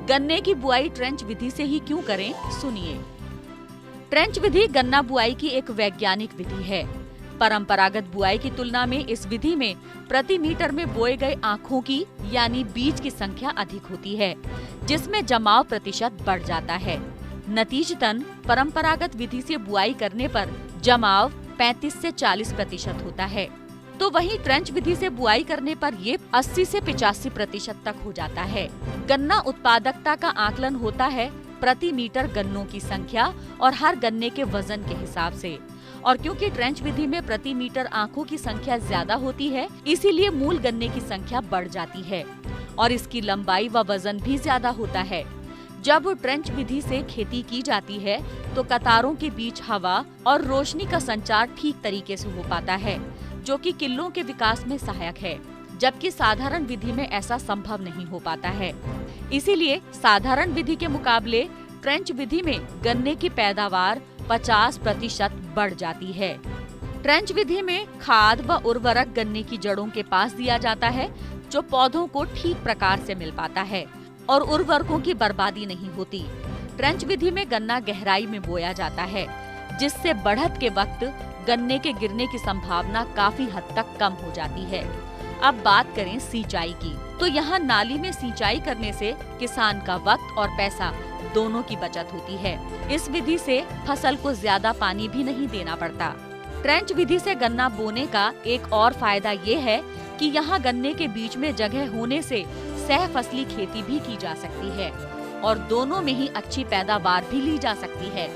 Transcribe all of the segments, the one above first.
गन्ने की बुआई ट्रेंच विधि से ही क्यों करें, सुनिए। ट्रेंच विधि गन्ना बुआई की एक वैज्ञानिक विधि है। परंपरागत बुआई की तुलना में इस विधि में प्रति मीटर में बोए गए आँखों की यानी बीज की संख्या अधिक होती है, जिसमें जमाव प्रतिशत बढ़ जाता है। नतीजतन परंपरागत विधि से बुआई करने पर जमाव 35 से 40% होता है, तो वहीं ट्रेंच विधि से बुआई करने पर ये 80 से 85% तक हो जाता है। गन्ना उत्पादकता का आकलन होता है प्रति मीटर गन्नों की संख्या और हर गन्ने के वजन के हिसाब से। और क्योंकि ट्रेंच विधि में प्रति मीटर आँखों की संख्या ज्यादा होती है, इसीलिए मूल गन्ने की संख्या बढ़ जाती है और इसकी लंबाई व वजन भी ज्यादा होता है। जब ट्रेंच विधि से खेती की जाती है तो कतारों के बीच हवा और रोशनी का संचार ठीक तरीके से हो पाता है, जो कि किल्लों के विकास में सहायक है, जबकि साधारण विधि में ऐसा संभव नहीं हो पाता है। इसीलिए साधारण विधि के मुकाबले ट्रेंच विधि में गन्ने की पैदावार 50% बढ़ जाती है। ट्रेंच विधि में खाद व उर्वरक गन्ने की जड़ों के पास दिया जाता है, जो पौधों को ठीक प्रकार से मिल पाता है और उर्वरकों की बर्बादी नहीं होती। ट्रेंच विधि में गन्ना गहराई में बोया जाता है, जिससे बढ़त के वक्त गन्ने के गिरने की संभावना काफी हद तक कम हो जाती है। अब बात करें सिंचाई की, तो यहाँ नाली में सिंचाई करने से किसान का वक्त और पैसा दोनों की बचत होती है। इस विधि से फसल को ज्यादा पानी भी नहीं देना पड़ता। ट्रेंच विधि से गन्ना बोने का एक और फायदा ये है कि यहाँ गन्ने के बीच में जगह होने से सह फसली खेती भी की जा सकती है और दोनों में ही अच्छी पैदावार भी ली जा सकती है।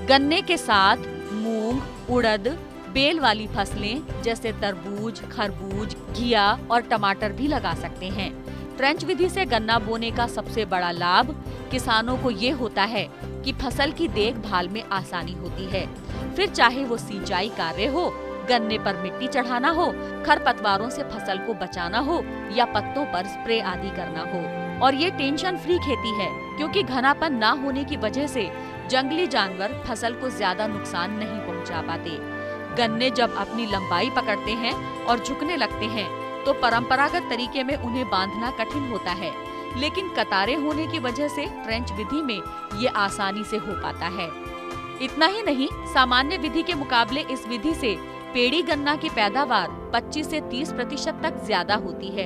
गन्ने के साथ मूंग, उड़द, बेल वाली फसलें जैसे तरबूज, खरबूज, घिया और टमाटर भी लगा सकते हैं। ट्रेंच विधि से गन्ना बोने का सबसे बड़ा लाभ किसानों को ये होता है कि फसल की देखभाल में आसानी होती है। फिर चाहे वो सिंचाई कार्य हो, गन्ने पर मिट्टी चढ़ाना हो, खरपतवारों से फसल को बचाना हो या पत्तों पर स्प्रे आदि करना हो। और ये टेंशन फ्री खेती है, क्योंकि घनापन ना होने की वजह से जंगली जानवर फसल को ज्यादा नुकसान नहीं पहुंचा पाते। गन्ने जब अपनी लंबाई पकड़ते हैं और झुकने लगते हैं तो परंपरागत तरीके में उन्हें बांधना कठिन होता है, लेकिन कतारें होने की वजह से ट्रेंच विधि में ये आसानी से हो पाता है। इतना ही नहीं, सामान्य विधि के मुकाबले इस विधि से पेड़ी गन्ना की पैदावार 25 से 30% तक ज्यादा होती है।